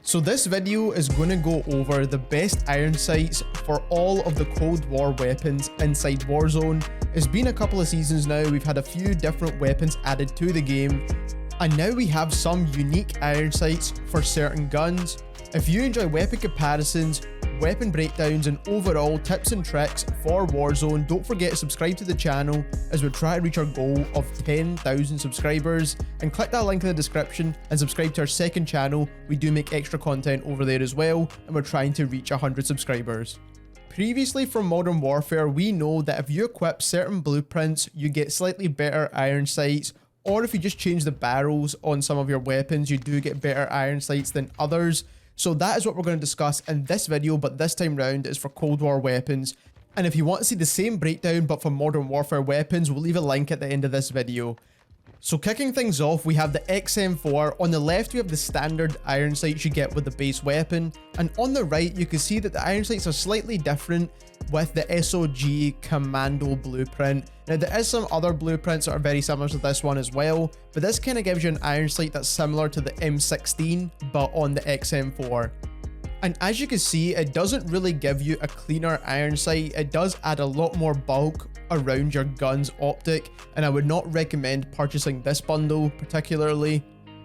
So this video is going to go over the best iron sights for all of the Cold War weapons inside Warzone. It's been a couple of seasons now, we've had a few different weapons added to the game, and now we have some unique iron sights for certain guns. If you enjoy weapon comparisons, weapon breakdowns and overall tips and tricks for Warzone, don't forget to subscribe to the channel as we try to reach our goal of 10,000 subscribers, and click that link in the description and subscribe to our second channel. We do make extra content over there as well, and we're trying to reach 100 subscribers. Previously from Modern Warfare, we know that if you equip certain blueprints, you get slightly better iron sights, or if you just change the barrels on some of your weapons, you do get better iron sights than others. So that is what we're going to discuss in this video, but this time round is for Cold War weapons. And if you want to see the same breakdown but for Modern Warfare weapons, we'll leave a link at the end of this video. So kicking things off, we have the XM4. On the left, we have the standard iron sights you get with the base weapon. And on the right, you can see that the iron sights are slightly different with the SOG Commando blueprint. Now, there is some other blueprints that are very similar to this one as well, but this kind of gives you an iron sight that's similar to the M16, but on the XM4. And as you can see, it doesn't really give you a cleaner iron sight. It does add a lot more bulk around your gun's optic, and I would not recommend purchasing this bundle particularly,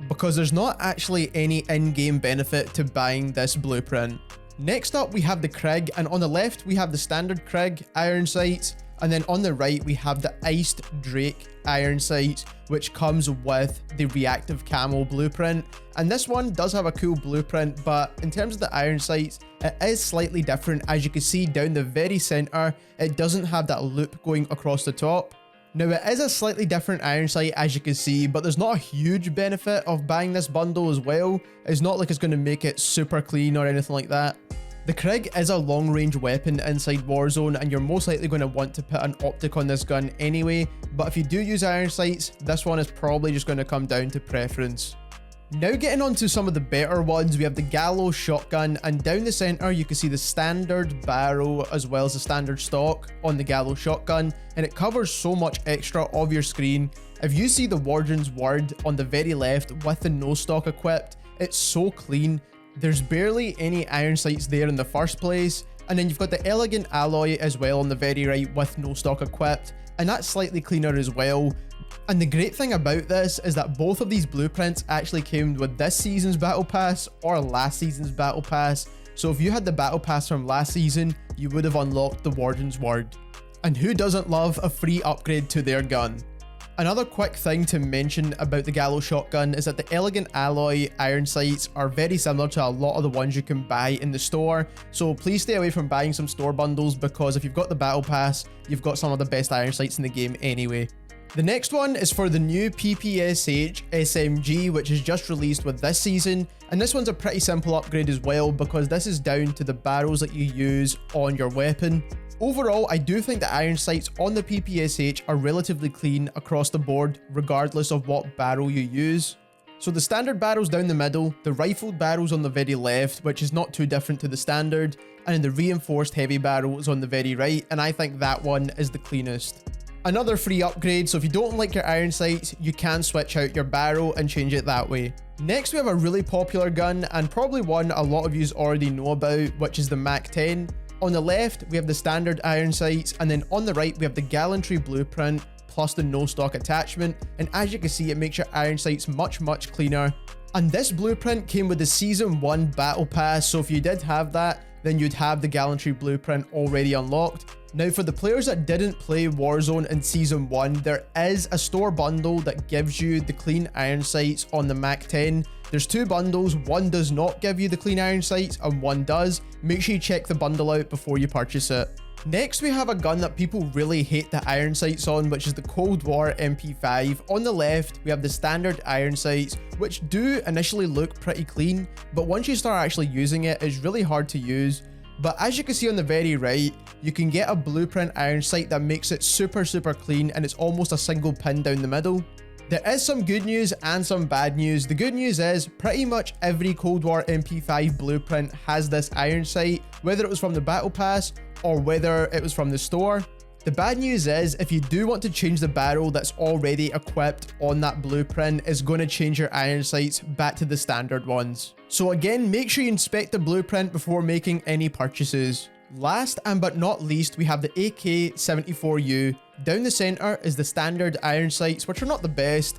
because there's not actually any in-game benefit to buying this blueprint. Next up, we have the Krig, and on the left, we have the standard Krig iron sights, and then on the right, we have the Iced Drake iron sights, which comes with the reactive camo blueprint. And this one does have a cool blueprint, but in terms of the iron sights, it is slightly different. As you can see down the very center, it doesn't have that loop going across the top. Now, it is a slightly different iron sight, as you can see, but there's not a huge benefit of buying this bundle as well. It's not like it's going to make it super clean or anything like that. The Krig is a long-range weapon inside Warzone, and you're most likely going to want to put an optic on this gun anyway, but if you do use iron sights, this one is probably just going to come down to preference. Now getting on to some of the better ones, we have the Gallo shotgun, and down the center you can see the standard barrel as well as the standard stock on the Gallo shotgun, and it covers so much extra of your screen. If you see the Warden's word on the very left with the no stock equipped, it's so clean. There's barely any iron sights there in the first place, and then you've got the elegant alloy as well on the very right with no stock equipped, and that's slightly cleaner as well. And the great thing about this is that both of these blueprints actually came with this season's battle pass or last season's battle pass. So if you had the battle pass from last season, you would have unlocked the Warden's word. And who doesn't love a free upgrade to their gun? Another quick thing to mention about the Gallo shotgun is that the elegant alloy iron sights are very similar to a lot of the ones you can buy in the store, so please stay away from buying some store bundles, because if you've got the battle pass, you've got some of the best iron sights in the game anyway. The next one is for the new PPSH SMG, which is just released with this season, and this one's a pretty simple upgrade as well, because this is down to the barrels that you use on your weapon. Overall, I do think the iron sights on the PPSH are relatively clean across the board, regardless of what barrel you use. So the standard barrels down the middle, the rifled barrels on the very left, which is not too different to the standard, and then the reinforced heavy barrels on the very right, and I think that one is the cleanest. Another free upgrade, so if you don't like your iron sights, you can switch out your barrel and change it that way. Next, we have a really popular gun, and probably one a lot of you already know about, which is the Mac10. On the left, we have the standard iron sights, and then on the right, we have the gallantry blueprint plus the no stock attachment, and as you can see, it makes your iron sights much cleaner. And this blueprint came with the Season 1 Battle Pass, so if you did have that, then you'd have the gallantry blueprint already unlocked. Now, for the players that didn't play Warzone in Season 1, there is a store bundle that gives you the clean iron sights on the Mac10. There's two bundles, one does not give you the clean iron sights and one does. Make sure you check the bundle out before you purchase it. Next, we have a gun that people really hate the iron sights on, which is the Cold War MP5. On the left, we have the standard iron sights, which do initially look pretty clean, but once you start actually using it, it's really hard to use. But as you can see on the very right, you can get a blueprint iron sight that makes it super clean, and it's almost a single pin down the middle. There is some good news and some bad news. The good news is pretty much every Cold War MP5 blueprint has this iron sight, whether it was from the battle pass or whether it was from the store. The bad news is, if you do want to change the barrel that's already equipped on that blueprint, it's going to change your iron sights back to the standard ones. So again, make sure you inspect the blueprint before making any purchases. Last and but not least, we have the AK74U. Down the center is the standard iron sights, which are not the best.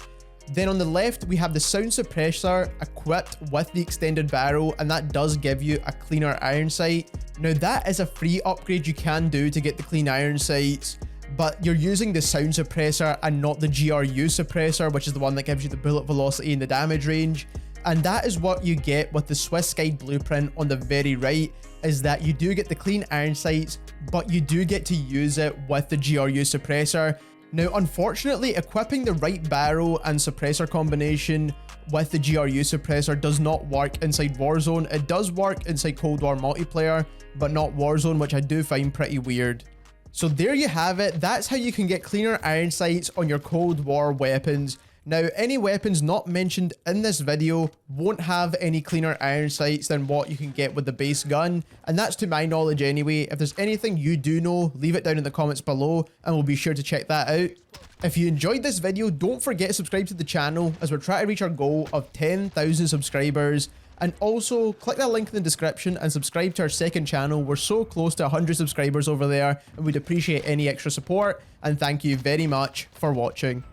Then on the left, we have the sound suppressor equipped with the extended barrel, and that does give you a cleaner iron sight. Now that is a free upgrade you can do to get the clean iron sights, but you're using the sound suppressor and not the GRU suppressor, which is the one that gives you the bullet velocity and the damage range. And that is what you get with the Swiss Guide blueprint on the very right, is that you do get the clean iron sights, but you do get to use it with the GRU suppressor. Now, unfortunately, equipping the right barrel and suppressor combination with the GRU suppressor does not work inside Warzone. It does work inside Cold War multiplayer, but not Warzone, which I do find pretty weird. So there you have it. That's how you can get cleaner iron sights on your Cold War weapons. Now, any weapons not mentioned in this video won't have any cleaner iron sights than what you can get with the base gun, and that's to my knowledge anyway. If there's anything you do know, leave it down in the comments below and we'll be sure to check that out. If you enjoyed this video, don't forget to subscribe to the channel as we're trying to reach our goal of 10,000 subscribers. And also, click that link in the description and subscribe to our second channel. We're so close to 100 subscribers over there and we'd appreciate any extra support. And thank you very much for watching.